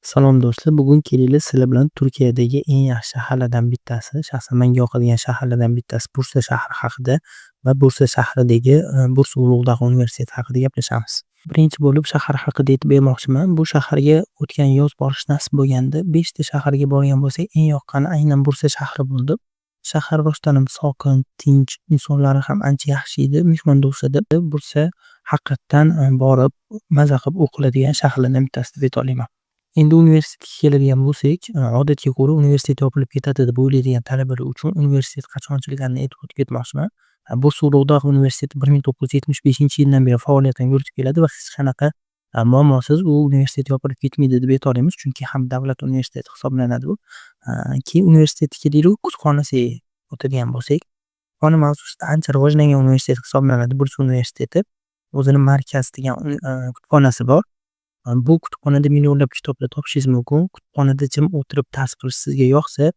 Salom do'stlar, bugun kelinglar sizlar bilan Turkiyadagi eng yaxshi shaharlardan bittasi, shaxsan menga yoqadigan shaharlardan bittasi Bursa shahri haqida va Bursa shahridagi Bursa Ulug'dag'i universiteti haqida gaplashamiz. Birinchi bo'lib shahar haqida aytib bermoqchiman. Bu shaharga o'tgan yoz borish nasib bo'lganda 5 ta shaharga borgan bo'lsak, eng yoqqani aynan Bursa shahri bo'ldi. Shahar rostdan sokin, tinch, insonlari ham ancha yaxshi edi, mehmondo'st edi. Bursa haqiqatdan borib maza qilib o'qiladigan shaharlardan bittasi deb ayta olaman. Endi universitetga keladigan bo'lsak, odatga ko'ra universitet yopilib ketadi deb o'ylaydigan talabalar uchun universitet qachon ochilganini aytib o'tib ketmoqchiman. Bursa Ulug'dag'i universiteti 1975-yildan beri faoliyatini yuritib keladi va hech qanaqa muammosiz u universitet yopilib ketmaydi deb ayta olamiz, chunki ham davlat universiteti hisoblanadi u. Keyin universitetga kelaylik, kutubxonasiga o'tadigan bo'lsak, kutubxona mavzusida ancha rivojlangan universitet hisoblanadi Bursa universiteti. O'zini markaz degan kutubxonasi bor. Bu kutubxonada millionlab kitoblar topishingiz mumkin. Kutubxonada jim o'tirib dars qilish sizga yoqsa,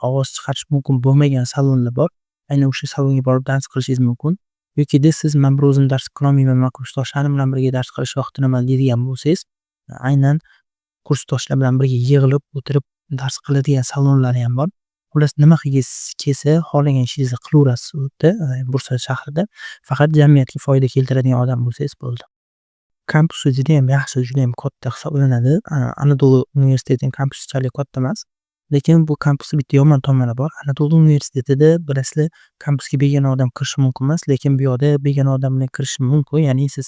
ovoz chiqarish mumkin bo'lmagan salonlar bor. Aynan o'sha salonga borib dars qilishingiz mumkin. Yoki siz men bir o'zim dars qilolmayman, men kursdoshlarim bilan birga dars qilishni yoqtiraman deydigan bo'lsangiz, aynan kursdoshlar bilan birga yig'ilib o'tirib dars qiladigan salonlar ham bor. Xullas, nima qilgisi kelsa, xohlagan ishingizni qilaverasiz u yerda, Bursa shahrida. Faqat jamiyatga foyda keltiradigan odam bo'lsangiz bo'ldi. Kampusi judayam yaxshi, judayam katta hisoblanadi. Anadolu universitetining kampusi unchalik katta emas. Lekin bu kampusning bitta yomon tomoni bor. Anadolu universitetida bilasizlar, kampusga begona odam kirishi mumkin emas, lekin bu yoqda begona odam bilan kirish mumkin. Ya'ni siz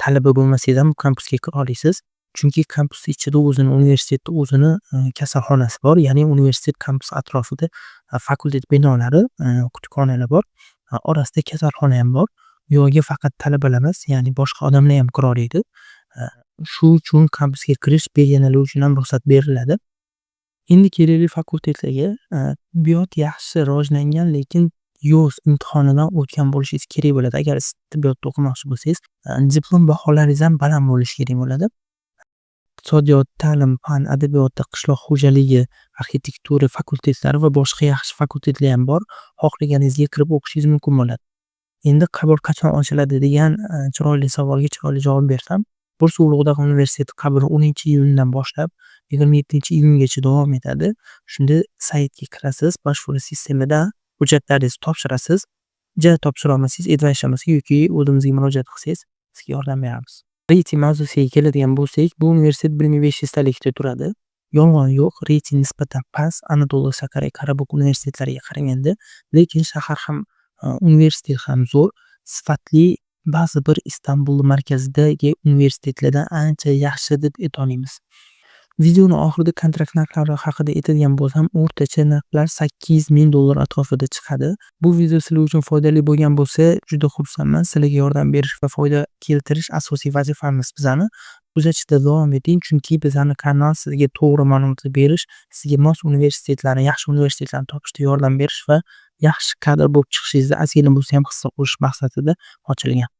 talaba bo'lmasangiz ham kampusga kira olasiz. Chunki kampus ichida o'zini universitetning o'zini kasalxonasi bor. Ya'ni universitet kampusi atrofida fakultet binolari, kutubxonalar bor. Orasida kasalxona ham bor. Bu yerga faqat talabalar emas, ya'ni boshqa odamlar ham kira oladi. Shu uchun kampusga kirish begonalar uchun ham ruxsat beriladi. Endi kelaylik fakultetlarga. Tibbiyot yaxshi rivojlangan, lekin yoz imtihonidan o'tgan bo'lishingiz kerak bo'ladi. Agar siz tibbiyotda o'qimoqchi bo'lsangiz, diplom baholaringiz ham baland bo'lishi kerak bo'ladi. Iqtisodiyot, ta'lim, fan, adabiyotda, qishloq xo'jaligi, arxitektura fakultetlari va boshqa yaxshi fakultetlar ham bor. Xohlaganinizga kirib o'qishingiz mumkin bo'ladi. Endi qabul qachon ochiladi degan chiroyli savolga chiroyli javob bersam, Bursa Ulug'dag'i universiteti qabuli 10-iyundan boshlab 27-iyungacha davom etadi. Shunda saytga kirasiz, boshvuru sistemida hujjatlaringizni topshirasiz. Topshira olmasangiz, advayshamiz yoki o'zimizga murojaat qilsangiz, sizga yordam beramiz. Reyting mavzusiga keladigan bo'lsak, bu universitet 1500 talikda turadi. Yolg'on yo'q, reyting nisbatan past Anadolu, Sakarya, Qarabog' universitetlariga qaraganda, lekin shahar ham universitet ham zo'r, sifatli, ba'zi bir Istanbul markazidagi universitetlardan ancha yaxshi deb ayta olamiz. Videoni oxirida kontrakt narxlari haqida aytadigan bo'lsam, o'rtacha narxlar $8000 atrofida chiqadi. Bu video sizlar uchun foydali bo'lgan bo'lsa, juda xursandman. Sizlarga yordam berish va foyda keltirish asosiy vazifamiz bizani. Kuzatishda davom eting, chunki bizning kanal sizga to'g'ri ma'lumot berish, sizga mos universitetlarni, yaxshi universitetlarni topishda yordam berish va yaxshi kadr bo'lib chiqishingizni ozgina bo'lsa ham hissa qo'shish maqsadida ochilgan.